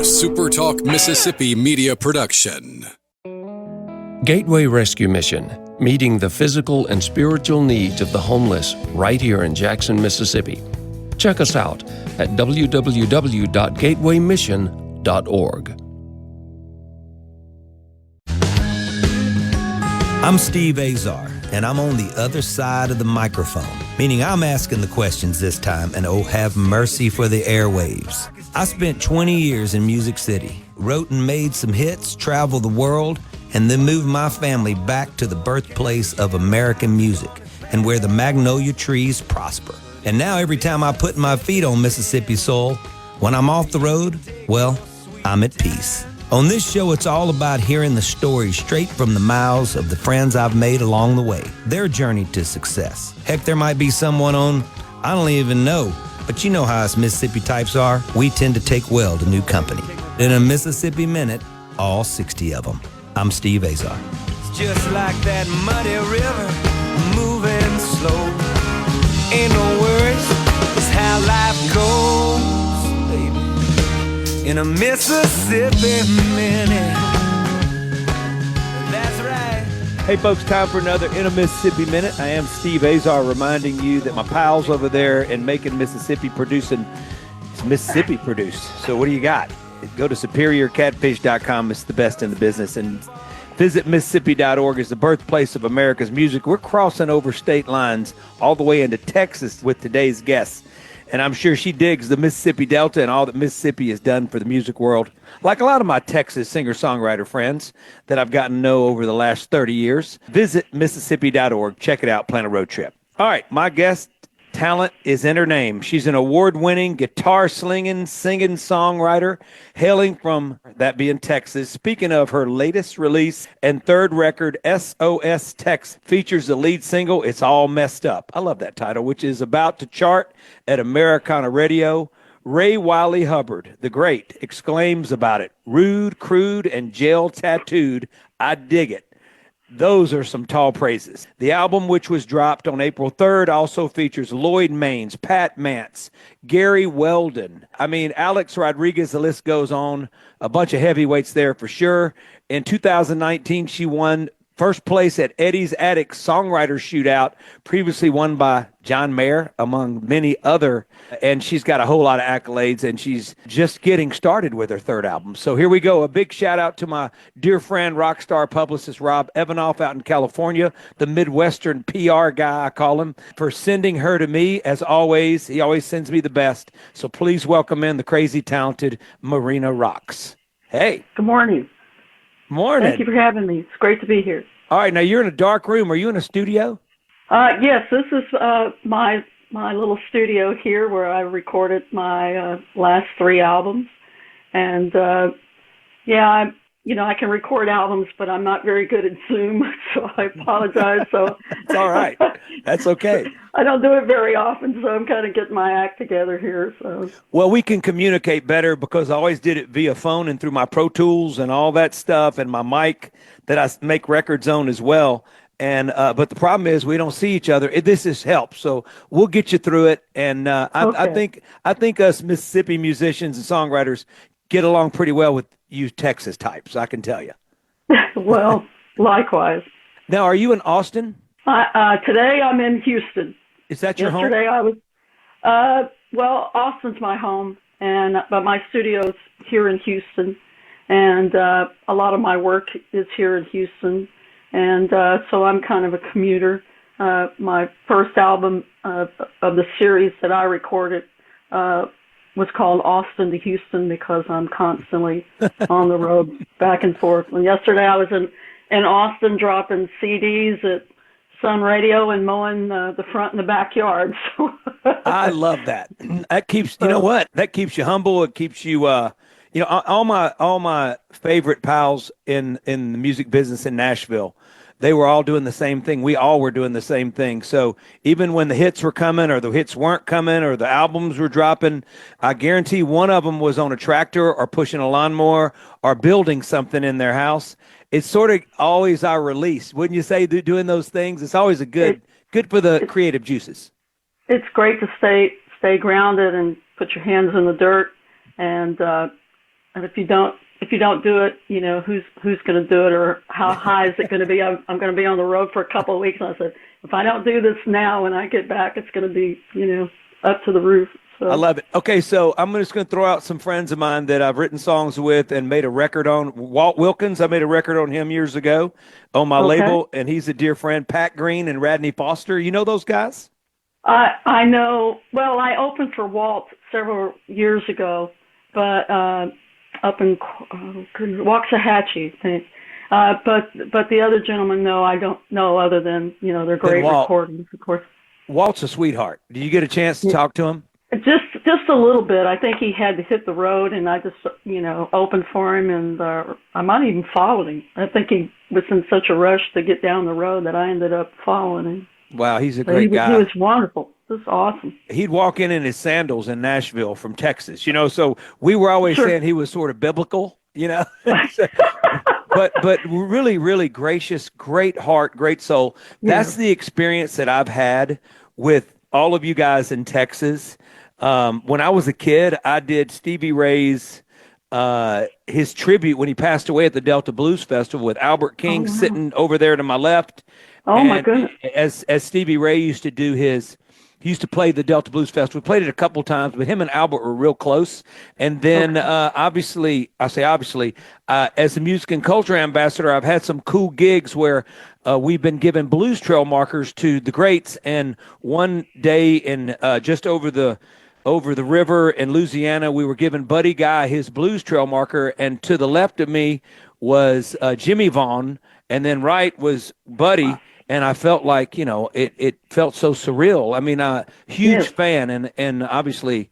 SuperTalk Mississippi Media production. Gateway Rescue Mission, meeting the physical and spiritual needs of the homeless right here in Jackson, Mississippi. Check us out at www.gatewaymission.org. I'm Steve Azar, and I'm on the other side of the microphone, meaning I'm asking the questions this time, and oh, have mercy for the airwaves. I spent 20 years in Music City, wrote and made some hits, traveled the world, and then moved my family back to the birthplace of American music and where the magnolia trees prosper. And now every time I put my feet on Mississippi soil, when I'm off the road, well, I'm at peace. On this show, it's all about hearing the stories straight from the mouths of the friends I've made along the way, their journey to success. Heck, there might be someone on, I don't even know, but you know how us Mississippi types are. We tend to take well to new company. In a Mississippi Minute, all 60 of them. I'm Steve Azar. It's just like that muddy river, moving slow. Ain't no worries, it's how life goes, baby. In a Mississippi Minute. That's right. Hey folks, time for another In a Mississippi Minute. I am Steve Azar, reminding you that my pals over there in Macon, Mississippi, producing, it's Mississippi produced. So what do you got? Go to superiorcatfish.com. It's the best in the business. And visit Mississippi.org is the birthplace of America's music. We're crossing over state lines all the way into Texas with today's guest. And I'm sure she digs the Mississippi Delta and all that Mississippi has done for the music world. Like a lot of my Texas singer-songwriter friends that I've gotten to know over the last 30 years. Visit Mississippi.org. Check it out. Plan a road trip. All right, my guest talent is in her name. She's an award-winning, guitar-slinging, singing songwriter, hailing from, that being Texas. Speaking of her latest release and third record, SOS Tex, features the lead single, It's All Messed Up. I love that title, which is about to chart at Americana Radio. Ray Wiley Hubbard, the great, exclaims about it, rude, crude, and jail-tattooed. I dig it. Those are some tall praises. The album, which was dropped on April 3rd, also features Lloyd Maines, Pat Mance, Gary Weldon. I mean, Alex Rodriguez, the list goes on. A bunch of heavyweights there for sure. In 2019, she won first place at Eddie's Attic Songwriter Shootout, previously won by John Mayer, among many other. And she's got a whole lot of accolades, and she's just getting started with her third album. So here we go. A big shout out to my dear friend, rock star publicist Rob Evanoff out in California, the Midwestern PR guy, I call him, for sending her to me. As always, he always sends me the best. So please welcome in the crazy talented Marina Rocks. Hey. Good morning. Morning. Thank you for having me. It's great to be here. All right, now you're in a dark room. Are you in a studio? Yes, this is my little studio here where I recorded my last three albums. And I can record albums, but I'm not very good at Zoom, so I apologize. So it's all right. That's okay. I don't do it very often, so I'm kind of getting my act together here. So well, we can communicate better because I always did it via phone and through my Pro Tools and all that stuff, and my mic that I make records on as well. And but the problem is we don't see each other. This is help, so we'll get you through it. And okay. I think us Mississippi musicians and songwriters get along pretty well with you Texas types, I can tell you. Well, likewise. Now, are you in Austin? Today I'm in Houston. Is that your home? Yesterday I was, Austin's my home, but my studio's here in Houston, and a lot of my work is here in Houston, and so I'm kind of a commuter. My first album of the series that I recorded was called Austin to Houston because I'm constantly on the road back and forth. And yesterday I was in Austin dropping CDs at Sun Radio and mowing the front and the backyard. I love that. That keeps, you know what? That keeps you humble. It keeps you, all my favorite pals in the music business in Nashville, they were all doing the same thing. We all were doing the same thing. So even when the hits were coming or the hits weren't coming or the albums were dropping, I guarantee one of them was on a tractor or pushing a lawnmower or building something in their house. It's sort of always our release. Wouldn't you say, doing those things? It's always good for the creative juices. It's great to stay grounded and put your hands in the dirt and And if you don't do it, who's going to do it, or how high is it going to be? I'm going to be on the road for a couple of weeks. And I said, if I don't do this now, when I get back, it's going to be, up to the roof. So. I love it. Okay, so I'm just going to throw out some friends of mine that I've written songs with and made a record on. Walt Wilkins, I made a record on him years ago on my label, and he's a dear friend. Pat Green and Radney Foster. You know those guys? I know. Well, I opened for Walt several years ago, but up in Waxahachie, I think. But the other gentlemen, no, I don't know, other than they're great recordings, of course. Walt's a sweetheart. Did you get a chance to talk to him? Just a little bit. I think he had to hit the road, and I just opened for him, and I might even followed him. I think he was in such a rush to get down the road that I ended up following him. Wow, he's a great guy. He was wonderful. It was awesome. He'd walk in his sandals in Nashville from Texas, so we were always saying he was sort of biblical, but really, really gracious, great heart, great soul. That's the experience that I've had with all of you guys in Texas. When I was a kid, I did Stevie Ray's his tribute when he passed away at the Delta Blues Festival with Albert King sitting over there to my left. Oh, my goodness. As Stevie Ray used to do he used to play the Delta Blues Festival. We played it a couple times, but him and Albert were real close. And then, obviously, as a music and culture ambassador, I've had some cool gigs where we've been giving blues trail markers to the greats. And one day in just over the river in Louisiana, we were giving Buddy Guy his blues trail marker. And to the left of me was Jimmy Vaughn, and then right was Buddy. And I felt like, it felt so surreal. I mean, huge fan and obviously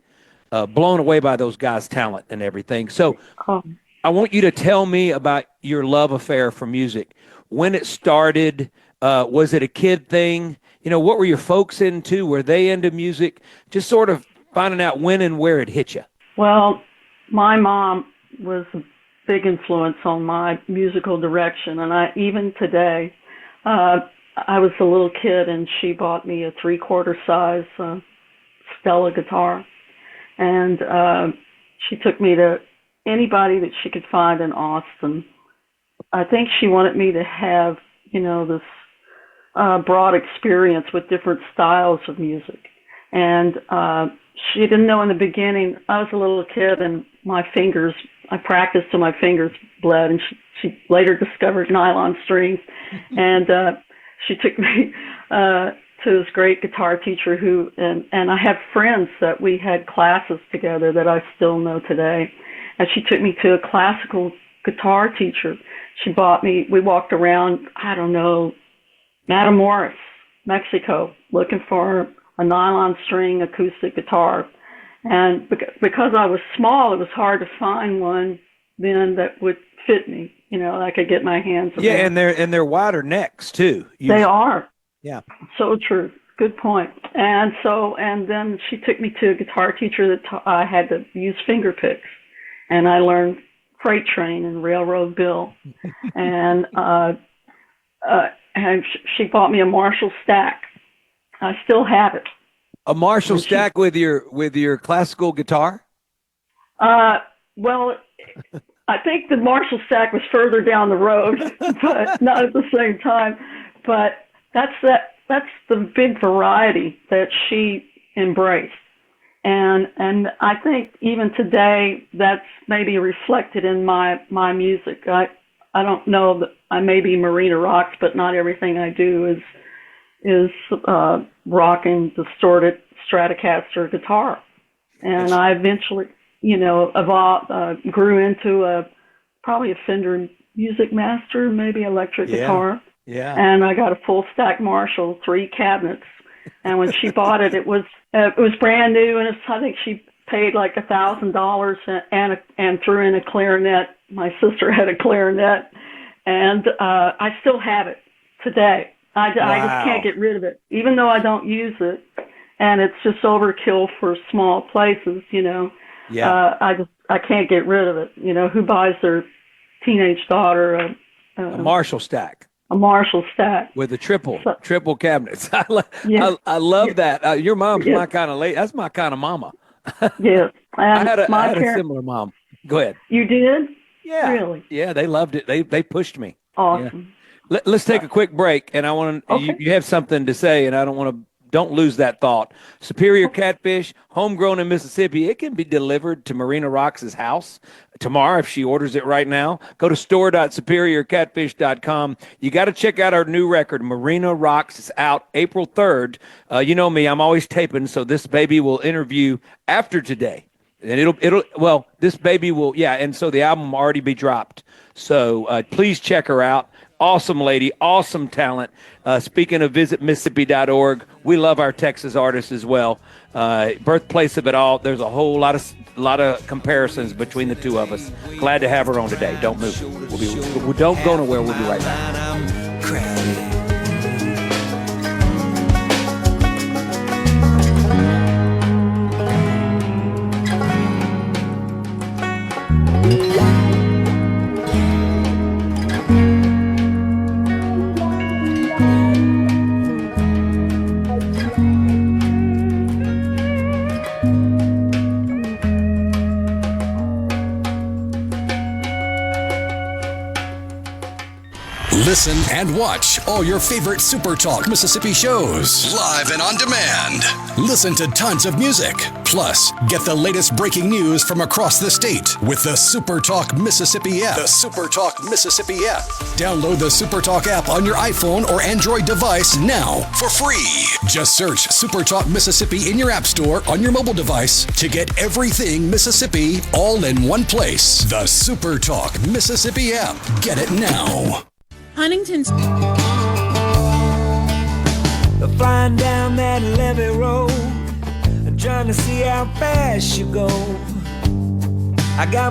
blown away by those guys' talent and everything. So I want you to tell me about your love affair for music. When it started, was it a kid thing? What were your folks into? Were they into music? Just sort of finding out when and where it hit you. Well, my mom was a big influence on my musical direction. And even today, I was a little kid, and she bought me a 3/4 size Stella guitar, and she took me to anybody that she could find in Austin. I think she wanted me to have, this broad experience with different styles of music, and she didn't know in the beginning. I was a little kid, and I practiced till my fingers bled, and she later discovered nylon strings, and she took me to this great guitar teacher and I have friends that we had classes together that I still know today. And she took me to a classical guitar teacher. We walked around, I don't know, Matamoros, Mexico, looking for a nylon string acoustic guitar. And because I was small, it was hard to find one then that would fit me. I could get my hands on. Yeah, and they're wider necks too. They are. Yeah. So true. Good point. And then she took me to a guitar teacher that I had to use finger picks, and I learned Freight Train and Railroad Bill, and she bought me a Marshall stack. I still have it. A Marshall stack with your classical guitar? Well, I think the Marshall stack was further down the road, but not at the same time. But that's the big variety that she embraced. And I think even today that's maybe reflected in my music. I don't know that I may be Marina Rocks, but not everything I do is rock and distorted Stratocaster guitar. And I eventually evolved, grew into probably a Fender Music Master, maybe electric guitar. Yeah. And I got a full stack Marshall, 3 cabinets. And when she bought it, it was brand new, and I think she paid like $1,000 and threw in a clarinet. My sister had a clarinet, and I still have it today. I just can't get rid of it, even though I don't use it, and it's just overkill for small places, Yeah. I can't get rid of it. Who buys their teenage daughter a Marshall stack? A Marshall stack with the triple cabinets. I love that. Your mom's my kind of lady. That's my kind of mama. Yes. I had a similar mom. Go ahead. You did? Yeah. Really? Yeah, they loved it. They pushed me. Awesome. Yeah. Let's take a quick break, and I want to. Okay. You have something to say, and I don't lose that thought. Superior Catfish, homegrown in Mississippi. It can be delivered to Marina Rox's house tomorrow if she orders it right now. Go to store.superiorcatfish.com. You got to check out our new record, Marina Rocks. It's out April 3rd. You know me, I'm always taping, so this baby will interview after today. And this baby will, and so the album will already be dropped. So please check her out. Awesome lady, awesome talent. Speaking of visitmississippi.org, we love our Texas artists as well. Birthplace of it all. There's a whole lot of comparisons between the two of us. Glad to have her on today. Don't move. Don't go nowhere. We'll be right back. Listen and watch all your favorite SuperTalk Mississippi shows live and on demand. Listen to tons of music. Plus, get the latest breaking news from across the state with the SuperTalk Mississippi app. The SuperTalk Mississippi app. Download the SuperTalk app on your iPhone or Android device now for free. Just search SuperTalk Mississippi in your app store on your mobile device to get everything Mississippi all in one place. The SuperTalk Mississippi app. Get it now. Huntington's. Flying down that levee road, trying to see how fast you go.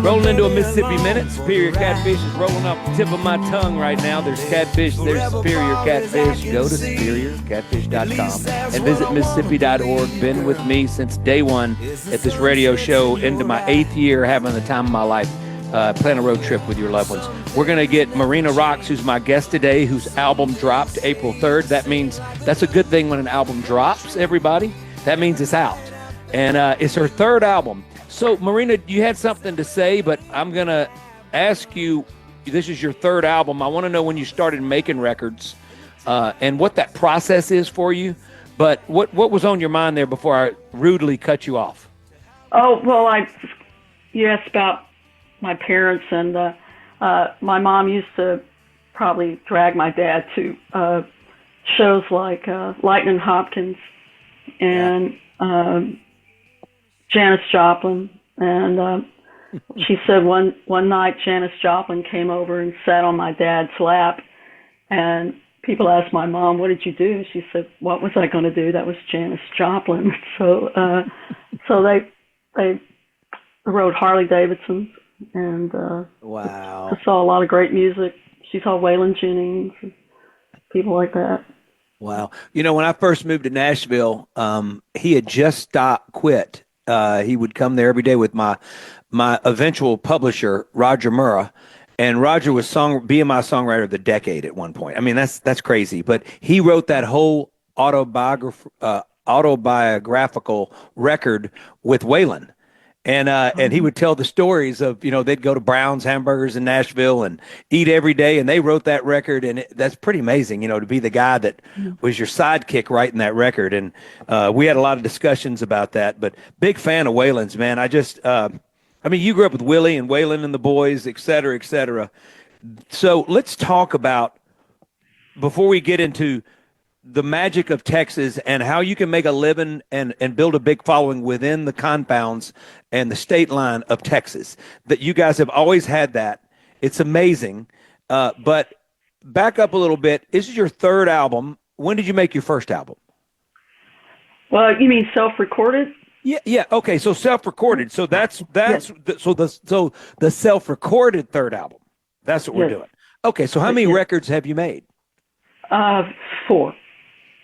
Rolling into a Mississippi Minute. Superior Catfish is rolling off the tip of my tongue right now. There's catfish, there's Superior Catfish. Go to superiorcatfish.com and visit Mississippi.org. Been with me since day one at this radio show, into my 8th year, having the time of my life. Plan a road trip with your loved ones. We're going to get Marina Rocks, who's my guest today, whose album dropped April 3rd. That means that's a good thing when an album drops, everybody. That means it's out. And it's her 3rd album. So, Marina, you had something to say, but I'm going to ask you, this is your 3rd album. I want to know when you started making records and what that process is for you. But what was on your mind there before I rudely cut you off? Oh, well, you asked about my parents, and my mom used to probably drag my dad to shows like Lightning Hopkins and Janis Joplin. And she said one night Janis Joplin came over and sat on my dad's lap, and people asked my mom, "What did you do?" She said, "What was I going to do? That was Janis Joplin." So they rode Harley Davidsons. And wow, I saw a lot of great music. She saw Waylon Jennings, and people like that. Wow. You know, when I first moved to Nashville, he had just quit. He would come there every day with my eventual publisher, Roger Murrah. And Roger was BMI Songwriter of the Decade at one point. I mean, that's crazy. But he wrote that whole autobiographical record with Waylon. And he would tell the stories of, they'd go to Brown's Hamburgers in Nashville and eat every day. And they wrote that record. And that's pretty amazing, to be the guy that was your sidekick writing that record. And we had a lot of discussions about that. But big fan of Waylon's, man. You grew up with Willie and Waylon and the boys, et cetera, et cetera. So let's talk about, before we get into the magic of Texas and how you can make a living and build a big following within the confounds and the state line of Texas, that you guys have always had that. It's amazing. But back up a little bit. This is your 3rd album. When did you make your first album? Well, you mean self-recorded? Yeah. Okay. So self-recorded. So that's Yes. the self-recorded 3rd album. That's what we're Yes. doing. Okay. So how many records have you made? 4.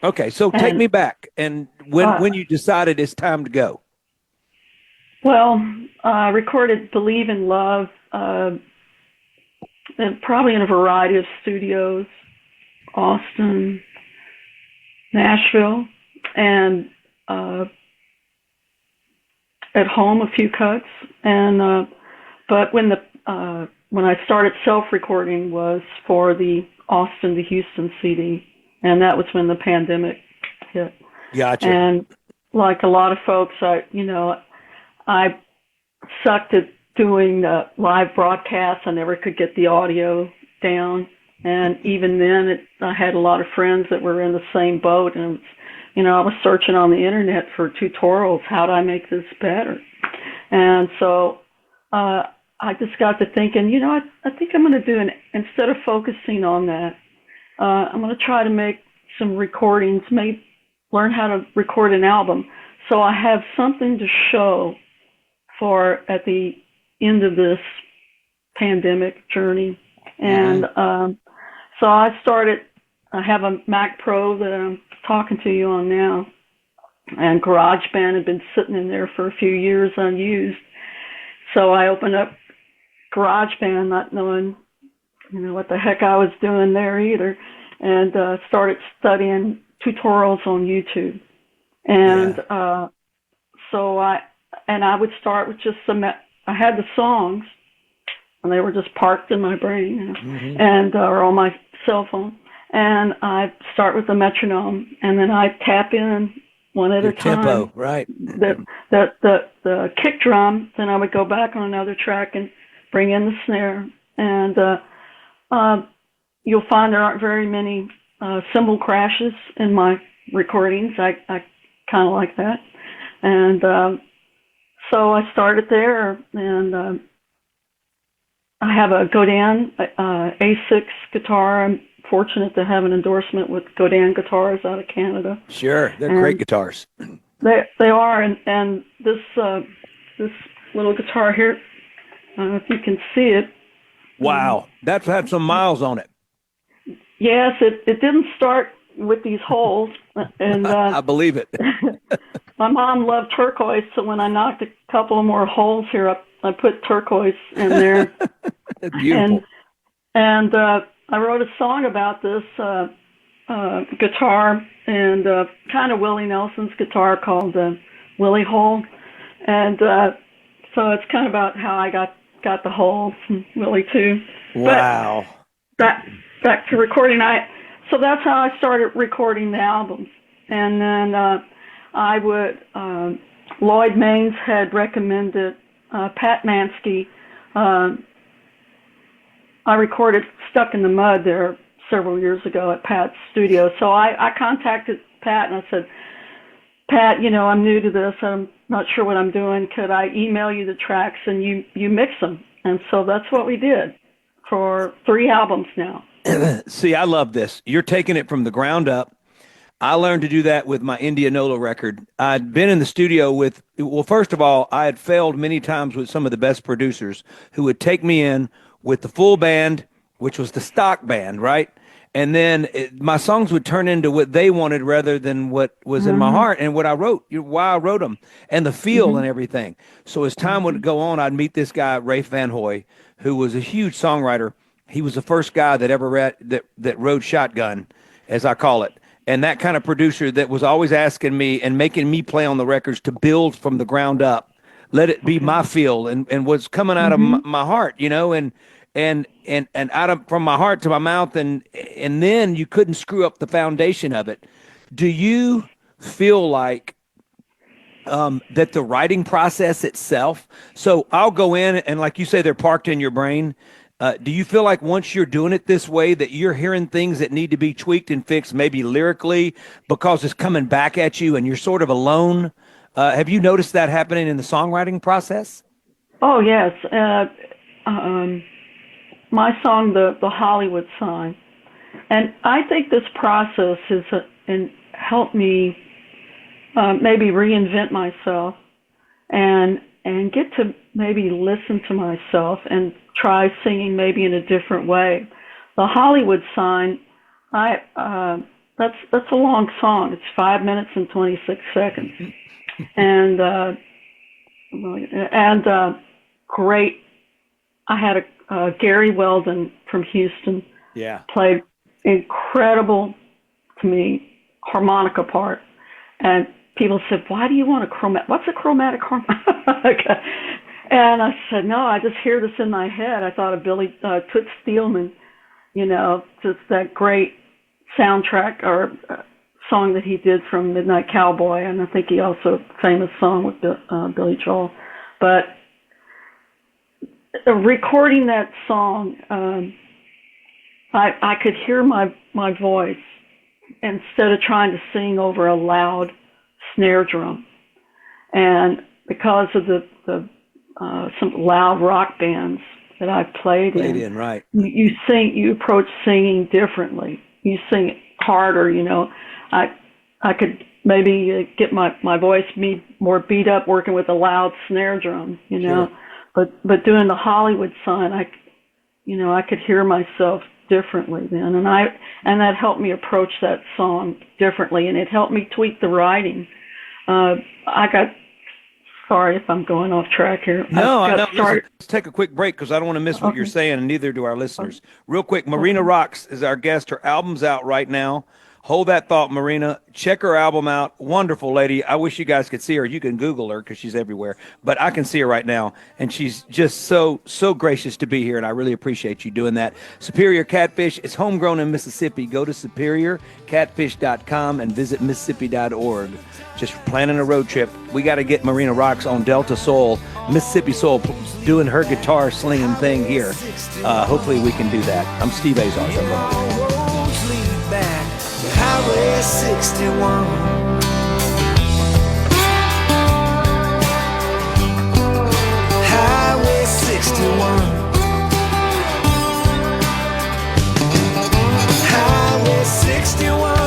Okay, so take me back, and when you decided it's time to go. Well, I recorded Believe in Love, and probably in a variety of studios, Austin, Nashville, and at home a few cuts. And but when I started self-recording was for the Austin to Houston CD, and that was when the pandemic hit. Gotcha. And like a lot of folks, I sucked at doing the live broadcasts. I never could get the audio down. And even then, I had a lot of friends that were in the same boat. And, I was searching on the internet for tutorials. How do I make this better? And so I just got to thinking, I think I'm going to do instead of focusing on that, I'm going to try to make some recordings, maybe learn how to record an album. So I have something to show for at the end of this pandemic journey. And so I have a Mac Pro that I'm talking to you on now, and GarageBand had been sitting in there for a few years unused. So I opened up GarageBand not knowing, what the heck I was doing there either, and started studying tutorials on YouTube. And so I would start with just I had the songs, and they were just parked in my brain, and or on my cell phone. And I start with the metronome, and then I tap in one at a time. Tempo, right? The kick drum. Then I would go back on another track and bring in the snare. And you'll find there aren't very many cymbal crashes in my recordings. I kind of like that. And so I started there, and I have a Godin A6 guitar. I'm fortunate to have an endorsement with Godin Guitars out of Canada. Sure, they're great guitars. They are, and this little guitar here, if you can see it. Wow, that's had some miles on it. Yes, it didn't start with these holes, and I believe it. My mom loved turquoise, so when I knocked a couple of more holes here, I put turquoise in there. That's beautiful. And I wrote a song about this guitar, and kind of Willie Nelson's guitar called Willie Hole. And so it's kind of about how I got the hole from Willie too. Wow. But back to recording. So that's how I started recording the albums. And then I would, Lloyd Maines had recommended Pat Mansky. I recorded Stuck in the Mud there several years ago at Pat's studio. So I contacted Pat and I said, Pat, I'm new to this. I'm not sure what I'm doing. Could I email you the tracks and you mix them? And so that's what we did for 3 albums now. See, I love this. You're taking it from the ground up. I learned to do that with my Indianola record. I'd been in the studio first of all, I had failed many times with some of the best producers who would take me in with the full band, which was the stock band, right? And then my songs would turn into what they wanted rather than what was in my heart and what I wrote, why I wrote them, and the feel and everything. So as time would go on, I'd meet this guy, Rafe Van Hoy, who was a huge songwriter. He was the first guy that ever that rode shotgun, as I call it. And that kind of producer that was always asking me and making me play on the records to build from the ground up, let it be my feel and what's coming out of my heart, and out of from my heart to my mouth, and then you couldn't screw up the foundation of it. Do you feel like that the writing process itself? So I'll go in and, like you say, they're parked in your brain. Do you feel like once you're doing it this way that you're hearing things that need to be tweaked and fixed, maybe lyrically, because it's coming back at you and you're sort of alone? Have you noticed that happening in the songwriting process? Oh, yes. My song, the Hollywood Sign. And I think this process has helped me maybe reinvent myself and get to maybe listen to myself and try singing maybe in a different way. The Hollywood Sign, that's a long song. It's 5 minutes and 26 seconds. And great. I had Gary Weldon from Houston. Yeah. Played incredible to me harmonica part. And people said, why do you want a chromatic? What's a chromatic harmonica? And I said, no, I just hear this in my head. I thought of Billy Toots Thielman, just that great soundtrack or song that he did from Midnight Cowboy, and I think he also famous song with Billy Joel. But recording that song, I could hear my voice instead of trying to sing over a loud snare drum. And because of the some loud rock bands that I've played in, right? You approach singing differently. You sing harder. I could maybe get my voice more beat up working with a loud snare drum. Sure. But doing the Hollywood sign, I could hear myself differently then, and that helped me approach that song differently, and it helped me tweak the writing. Sorry if I'm going off track here. No. Let's take a quick break because I don't want to miss what you're saying, and neither do our listeners. Real quick, Marina Rocks is our guest. Her album's out right now. Hold that thought, Marina. Check her album out. Wonderful lady. I wish you guys could see her. You can Google her because she's everywhere. But I can see her right now, and she's just so gracious to be here, and I really appreciate you doing that. Superior Catfish is homegrown in Mississippi. Go to superiorcatfish.com and visit Mississippi.org. Just planning a road trip. We got to get Marina Rocks on Delta Soul, Mississippi Soul, doing her guitar slinging thing here. Hopefully we can do that. I'm Steve Azar. Highway 61. Highway 61. Highway 61.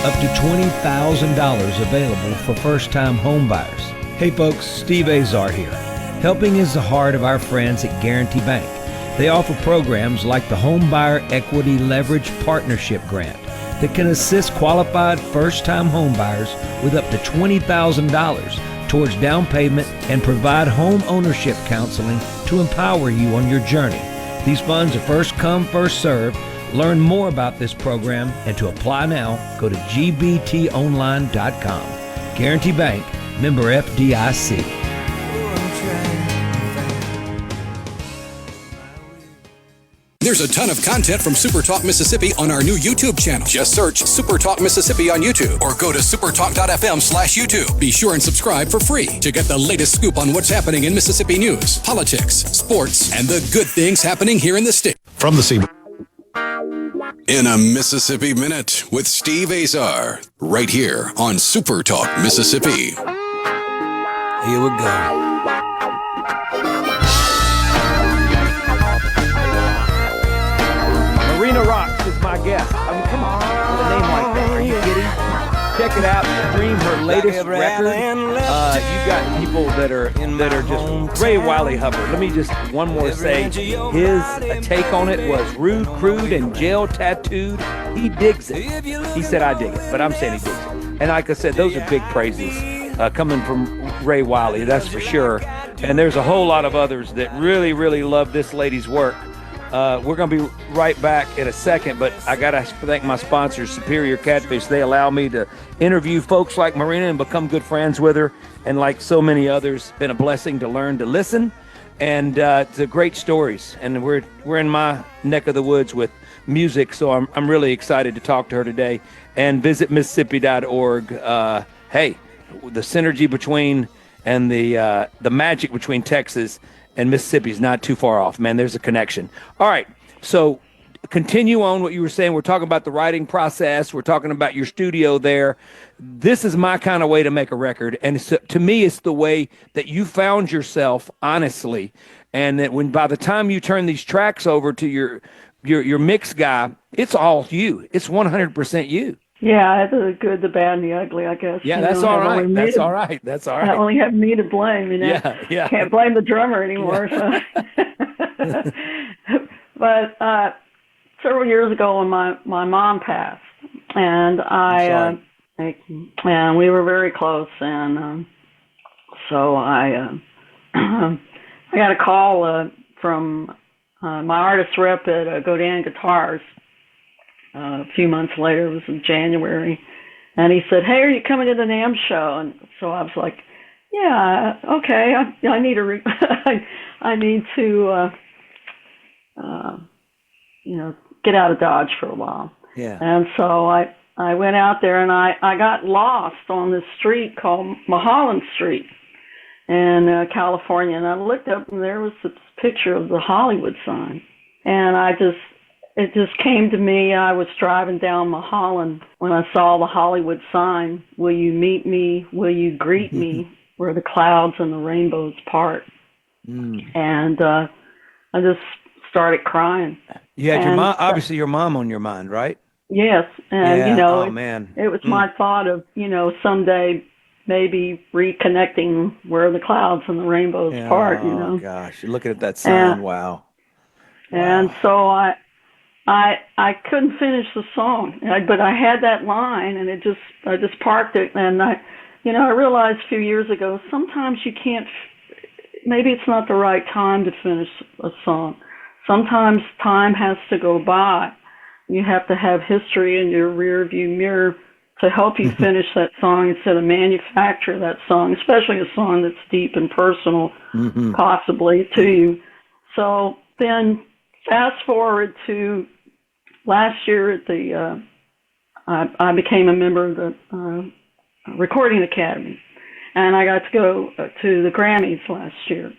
Up to $20,000 available for first-time home buyers. Hey folks, Steve Azar here. Helping is the heart of our friends at Guarantee Bank. They offer programs like the Home Buyer Equity Leverage Partnership Grant that can assist qualified first-time home buyers with up to $20,000 towards down payment and provide home ownership counseling to empower you on your journey. These funds are first come, first served. Learn more about this program and to apply now, go to gbtonline.com. Guarantee Bank, member FDIC. There's a ton of content from SuperTalk Mississippi on our new YouTube channel. Just search SuperTalk Mississippi on YouTube or go to supertalk.fm/YouTube. Be sure and subscribe for free to get the latest scoop on what's happening in Mississippi news, politics, sports, and the good things happening here in the state. From the Sea. In a Mississippi Minute with Steve Azar, right here on SuperTalk Mississippi. Here we go. Marina Rocks is my guest. I mean, come on, with a name like that. Are you kidding? Check it out. Stream her latest record. You got people that are just Ray Wiley Hubbard. Let me just one more say, his take on it was rude, crude, and jail tattooed. He digs it. He said I dig it, but I'm saying he digs it. And like I said, those are big praises coming from Ray Wiley. That's for sure. And there's a whole lot of others that really, really love this lady's work. We're going to be right back in a second, but I got to thank my sponsors, Superior Catfish. They allow me to interview folks like Marina and become good friends with her. And like so many others, been a blessing to learn to listen. And it's great stories. And we're in my neck of the woods with music, so I'm really excited to talk to her today. And visit Mississippi.org. Hey, the synergy between and the magic between Texas and Mississippi is not too far off, man. There's a connection. All right, so continue on what you were saying. We're talking about the writing process. We're talking about your studio there. This is my kind of way to make a record, and to me, it's the way that you found yourself, honestly, and that when by the time you turn these tracks over to your mix guy, it's all you. It's 100% you. Yeah, the good, the bad, and the ugly, I guess. Yeah, that's all right. That's all right. That's all right. I only have me to blame, Yeah. Can't blame the drummer anymore. Yeah. So. But several years ago when my mom passed, and and we were very close, and so I I got a call from my artist rep at Godin Guitars a few months later. It was in January, and he said, "Hey, are you coming to the NAMM show?" And so I was like, "Yeah, okay. I need I need to get out of Dodge for a while." Yeah. And so I went out there, and I got lost on this street called Mulholland Street in California, and I looked up, and there was this picture of the Hollywood sign, and it just came to me. I was driving down Mulholland when I saw the Hollywood sign. "Will you meet me? Will you greet me? Where the clouds and the rainbows part?" And I just started crying. You had your mom, obviously your mom on your mind, right? Yes, and oh man, it was my thought of someday maybe reconnecting where the clouds and the rainbows part. Oh gosh, you're looking at that sign. Wow. And so I couldn't finish the song, but I had that line, and I just parked it, and I realized a few years ago, sometimes you can't. Maybe it's not the right time to finish a song. Sometimes time has to go by. You have to have history in your rear view mirror to help you finish that song instead of manufacture that song, especially a song that's deep and personal, possibly to you. So then fast forward to last year at the, I became a member of the Recording Academy, and I got to go to the Grammys last year.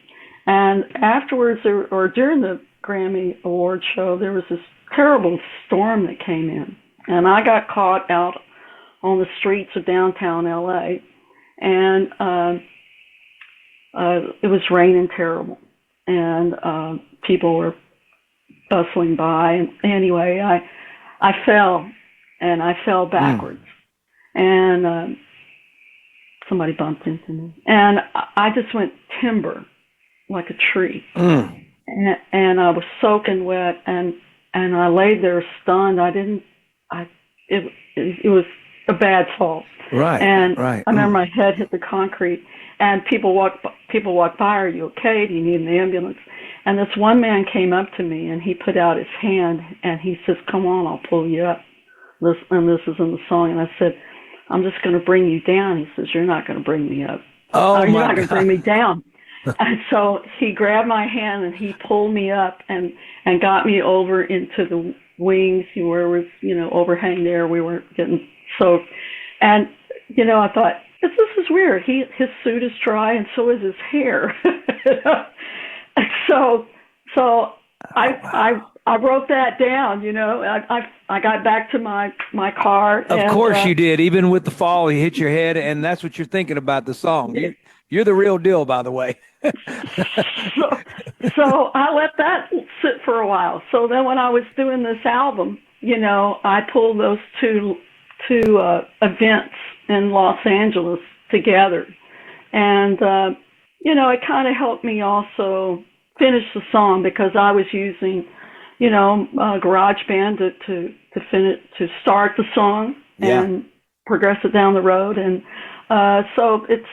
And afterwards, or during the Grammy Award show, there was this terrible storm that came in, and I got caught out on the streets of downtown LA, and it was raining terrible, and people were bustling by, and anyway, I fell, and I fell backwards, and somebody bumped into me, and I just went timber like a tree, and I was soaking wet, and I laid there stunned. It was a bad fall. Right. And right. I remember my head hit the concrete, and people walked by. "Are you okay? Do you need an ambulance?" And this one man came up to me, and he put out his hand, and he says, "Come on, I'll pull you up." This is in the song. And I said, "I'm just going to bring you down." He says, "You're not going to bring me up. Oh, you're my not going to bring me down." And so he grabbed my hand, and he pulled me up and got me over into the wings where it was, overhang there. We weren't getting soaked. And, I thought, this is weird. His suit is dry, and so is his hair. So I wrote that down, I got back to my car. Of course you did. Even with the fall, you hit your head, and that's what you're thinking about the song. You're the real deal, by the way. So I let that sit for a while. So then when I was doing this album, I pulled those two events in Los Angeles together. And, it kind of helped me also finish the song because I was using, GarageBand to start the song and progress it down the road. And so it's,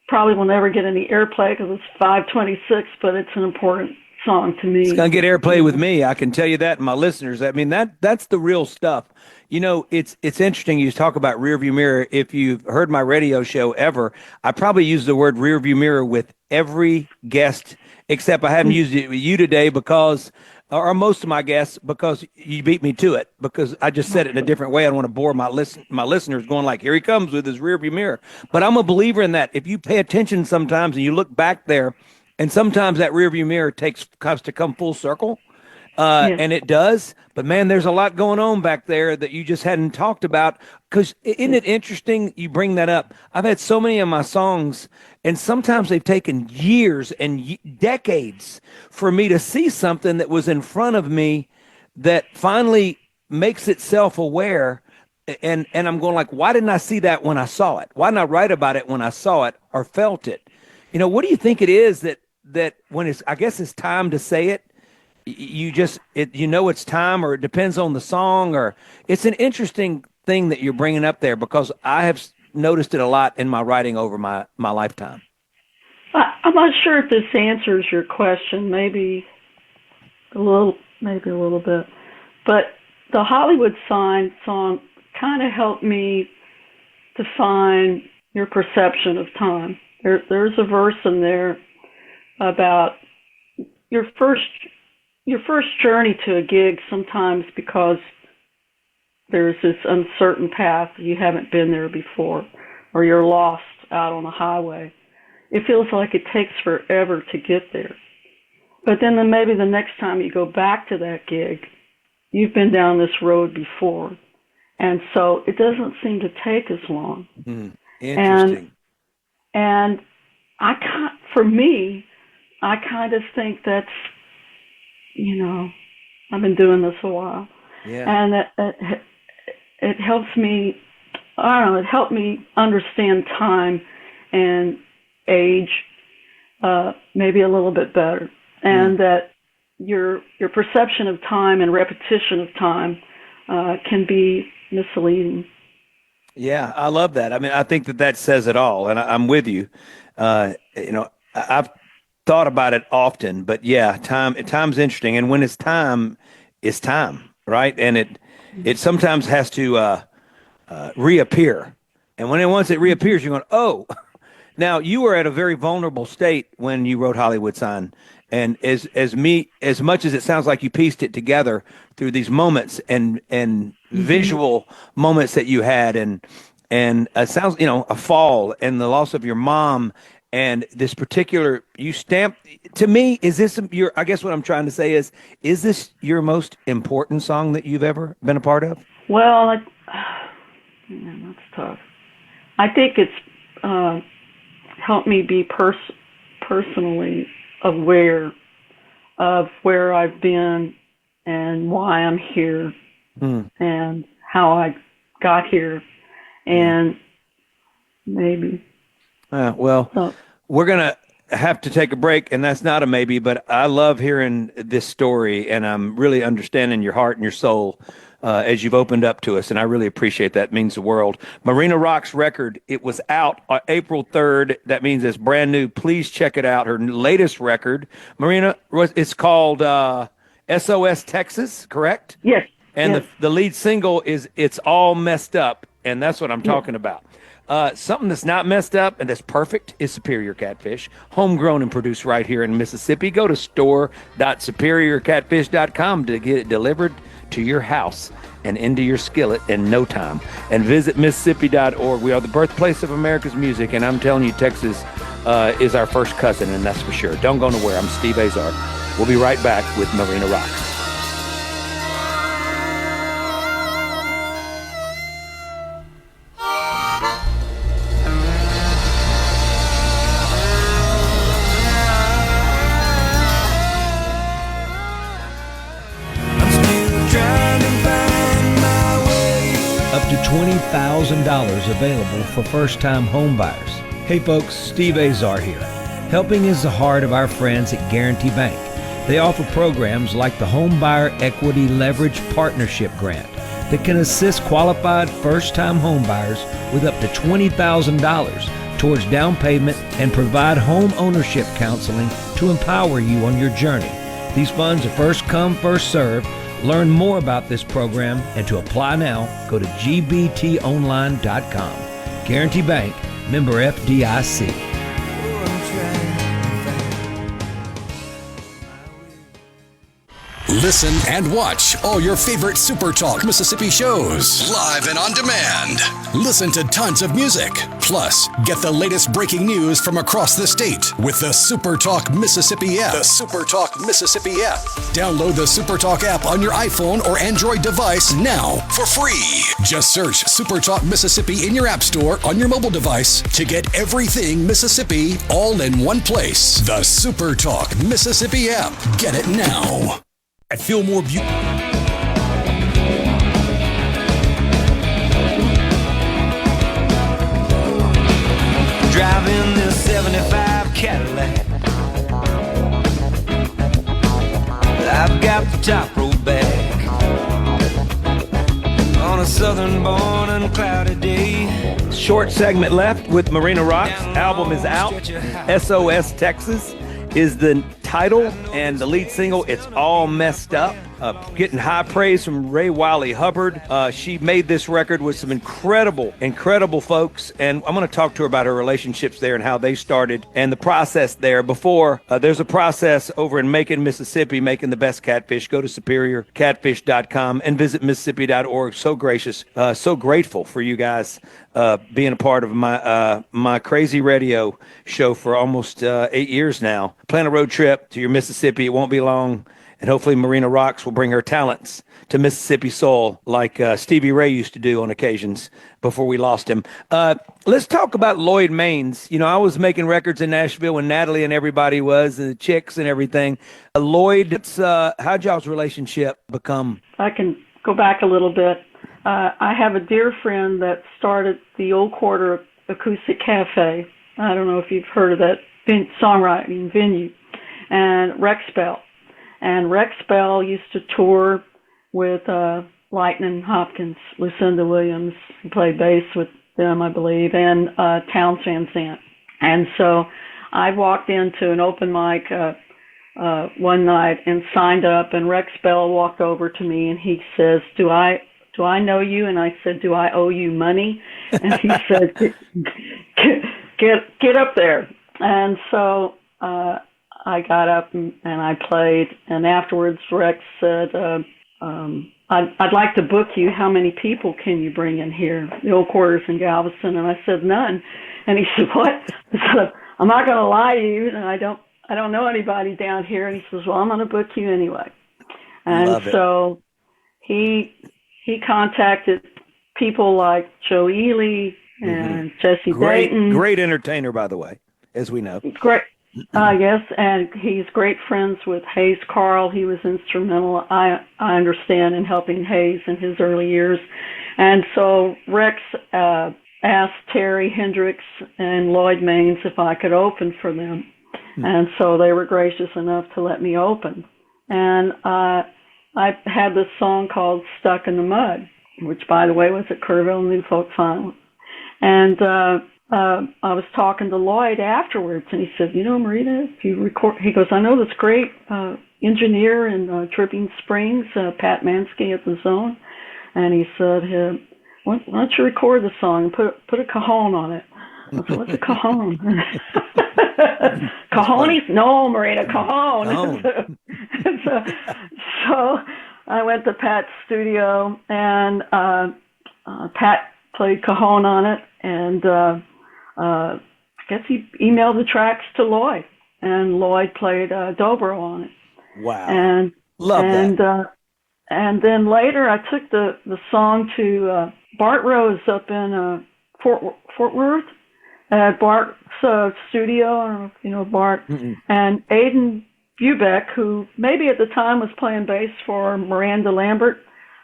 probably will never get any airplay because it's 526, but it's an important song to me. It's going to get airplay with me. I can tell you that, and my listeners. I mean, that's the real stuff. It's interesting you talk about rearview mirror. If you've heard my radio show ever, I probably use the word rearview mirror with every guest, except I haven't used it with you today because, or most of my guests, because you beat me to it, because I just said it in a different way. I don't want to bore my listeners going like, here he comes with his rearview mirror. But I'm a believer in that. If you pay attention sometimes and you look back there, and sometimes that rearview mirror has to come full circle, and it does. But, man, there's a lot going on back there that you just hadn't talked about. Because isn't it interesting you bring that up? I've had so many of my songs, and sometimes they've taken years and decades for me to see something that was in front of me that finally makes itself aware. And I'm going like, why didn't I see that when I saw it? Why not write about it when I saw it or felt it? What do you think it is that when I guess it's time to say it, you just it's time, or it depends on the song, or it's an interesting thing that you're bringing up there, because I have noticed it a lot in my writing over my lifetime. I'm not sure if this answers your question. Maybe a little bit, but the Hollywood Sign song kind of helped me define your perception of time. There's a verse in there about your first journey to a gig, sometimes because there's this uncertain path, you haven't been there before, or you're lost out on the highway. It feels like it takes forever to get there. But then maybe the next time you go back to that gig, you've been down this road before. And so it doesn't seem to take as long. Interesting. And for me, I kind of think that's, I've been doing this a while. Yeah. And it helps me, it helped me understand time and age maybe a little bit better. And that your perception of time and repetition of time can be misleading. Yeah, I love that. I mean, I think that says it all, and I'm with you. I've thought about it often, but yeah, time's interesting, and when it's time, right? And it sometimes has to reappear, and once it reappears, you're going, oh. Now, you were at a very vulnerable state when you wrote Hollywood Sign, and as much as it sounds like you pieced it together through these moments and visual moments that you had, and it sounds, a fall and the loss of your mom, and this particular, you stamped, to me, is this I guess what I'm trying to say is this your most important song that you've ever been a part of? Well, that's tough. I think it's helped me be personally aware of where I've been and why I'm here and how I got here, and maybe. We're going to have to take a break, and that's not a maybe, but I love hearing this story, and I'm really understanding your heart and your soul as you've opened up to us, and I really appreciate that. It means the world. Marina Rock's record, it was out on April 3rd. That means it's brand new. Please check it out. Her latest record, Marina, it's called SOS Texas, correct? Yes. And yes. the lead single is It's All Messed Up, and that's what I'm talking about. Something that's not messed up and that's perfect is Superior Catfish, homegrown and produced right here in Mississippi. Go to store.superiorcatfish.com to get it delivered to your house and into your skillet in no time. And visit Mississippi.org. We are the birthplace of America's music, and I'm telling you, Texas is our first cousin, and that's for sure. Don't go nowhere. I'm Steve Azar. We'll be right back with Marina Rock. $20,000 available for first-time home buyers. Hey folks, Steve Azar here. Helping is the heart of our friends at Guarantee Bank. They offer programs like the Home Buyer Equity Leverage Partnership Grant that can assist qualified first-time home buyers with up to $20,000 towards down payment and provide home ownership counseling to empower you on your journey. These funds are first come, first served. Learn more about this program and to apply now, go to gbtonline.com. Guarantee Bank, member FDIC. Listen and watch all your favorite SuperTalk Mississippi shows live and on demand. Listen to tons of music. Plus, get the latest breaking news from across the state with the SuperTalk Mississippi app. The SuperTalk Mississippi app. Download the SuperTalk app on your iPhone or Android device now for free. Just search SuperTalk Mississippi in your app store on your mobile device to get everything Mississippi all in one place. The SuperTalk Mississippi app. Get it now. At Fillmore Butte. Driving this 75 Cadillac, I've the top rolled back on a southern born and cloudy day. Short segment left with Marina Rocks. Album is out. SOS Texas is the title, and the lead single, It's All Messed Up. Getting high praise from Ray Wiley Hubbard. She made this record with some incredible folks, and I'm going to talk to her about her relationships there and how they started and the process there. Before, there's a process over in Macon, Mississippi, making the best catfish. Go to superiorcatfish.com and visit Mississippi.org. So gracious, so grateful for you guys being a part of my crazy radio show for almost 8 years now. Plan a road trip to your Mississippi. It won't be long. And hopefully Marina Rocks will bring her talents to Mississippi soul like Stevie Ray used to do on occasions before we lost him. Let's talk about Lloyd Maines. You know, I was making records in Nashville when Natalie and everybody was, and the chicks and everything. Lloyd, how'd y'all's relationship become? I can go back a little bit. I have a dear friend that started the Old Quarter Acoustic Cafe. I don't know if you've heard of that songwriting venue. And Rex Bell. And Rex Bell used to tour with Lightning Hopkins, Lucinda Williams. He played bass with them, I believe, and Townes Van Zandt. And so I walked into an open mic one night and signed up, and Rex Bell walked over to me and he says, Do I know you? And I said, do I owe you money? And he said, get up there. And so I got up and I played, and afterwards Rex said, I'd like to book you. How many people can you bring in here? The Old Quarters in Galveston. And I said, none. And he said, what? I said, I'm not going to lie to you. And I don't know anybody down here. And he says, well, I'm going to book you anyway. And so he contacted people like Joe Ely and Jesse Dayton. Great entertainer, by the way, as we know. Great. Yes, and he's great friends with Hayes Carl. He was instrumental, I understand, in helping Hayes in his early years. And so Rex asked Terry Hendricks and Lloyd Maines if I could open for them. And so they were gracious enough to let me open. And I had this song called Stuck in the Mud, which, by the way, was at Kerrville New Folk Finals. And I was talking to Lloyd afterwards, and he said, you know, Marina, if you record, he goes, I know this great engineer in Dripping Springs, Pat Mansky at the Zone, and he said, why don't you record the song and put a cajon on it? I said, what's a cajon? Cajones? No, Marina, cajon. So I went to Pat's studio, and Pat played cajon on it, and I guess he emailed the tracks to Lloyd, and Lloyd played dobro on it. Wow. And love that. And then later I took the song to Bart Rose up in Fort Worth at Bart's studio. I don't know if you know Bart. And Aidan Bubeck, who maybe at the time was playing bass for Miranda Lambert,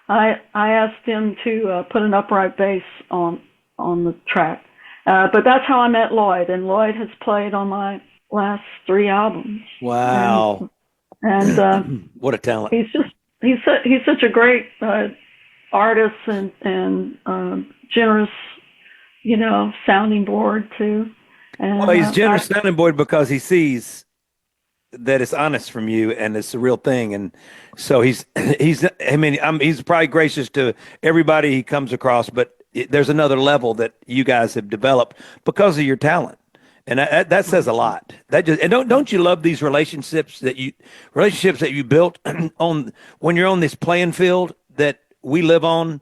I asked him to put an upright bass on the track. But that's how I met Lloyd, and Lloyd has played on my last 3 albums. Wow! And what a talent! He's such a great artist and generous, you know, sounding board too. And, well, he's generous sounding board because he sees that it's honest from you and it's the real thing, and so he's probably gracious to everybody he comes across, but there's another level that you guys have developed because of your talent, and that says a lot. That just, and don't you love these relationships that you built on when you're on this playing field that we live on,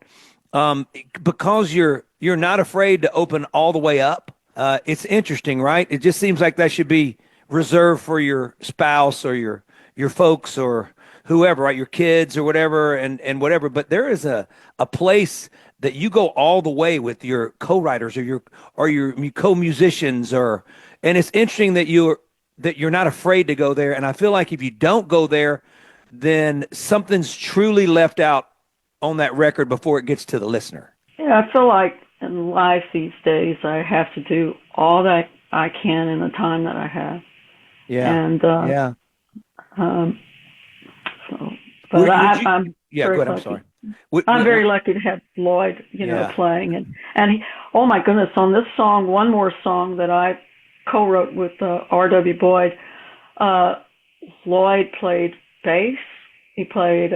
because you're not afraid to open all the way up. It's interesting, right? It just seems like that should be reserved for your spouse or your folks or whoever, right? Your kids or whatever, and whatever. But there is a place that you go all the way with your co-writers or your co-musicians, and it's interesting that you're not afraid to go there. And I feel like if you don't go there, then something's truly left out on that record before it gets to the listener. Yeah, I feel like in life these days I have to do all that I can in the time that I have. Yeah. And yeah. So But I'm very go ahead. I'm lucky. sorry. I'm very lucky to have Lloyd, playing, and he, oh my goodness, on this song, one more song that I co-wrote with R.W. Boyd. Lloyd played bass. He played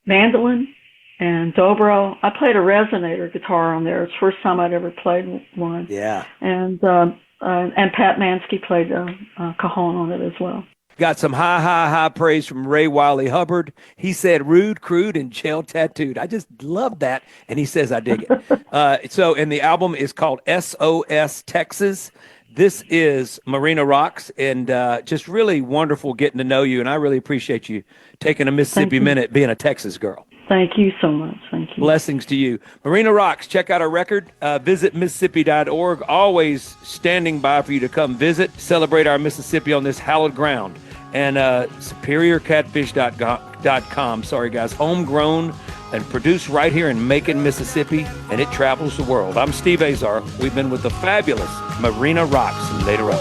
mandolin and dobro. I played a resonator guitar on there. It's the first time I'd ever played one. Yeah. And Pat Mansky played cajon on it as well. Got some high praise from Ray Wiley Hubbard. He said rude, crude, and jail tattooed. I just love that. And he says, I dig it. And the album is called SOS Texas. This is Marina Rocks, and just really wonderful getting to know you. And I really appreciate you taking a Mississippi Minute being a Texas girl. Thank you so much. Thank you. Blessings to you. Marina Rocks, check out our record. Visit Mississippi.org. Always standing by for you to come visit, celebrate our Mississippi on this hallowed ground. And SuperiorCatfish.com. Sorry, guys. Homegrown and produced right here in Macon, Mississippi, and it travels the world. I'm Steve Azar. We've been with the fabulous Marina Rocks. And later up.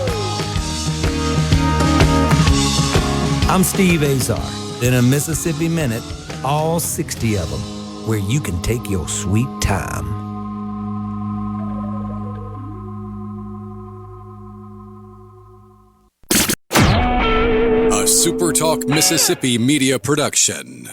I'm Steve Azar. In a Mississippi Minute, all 60 of them, where you can take your sweet time. A SuperTalk Mississippi Media production.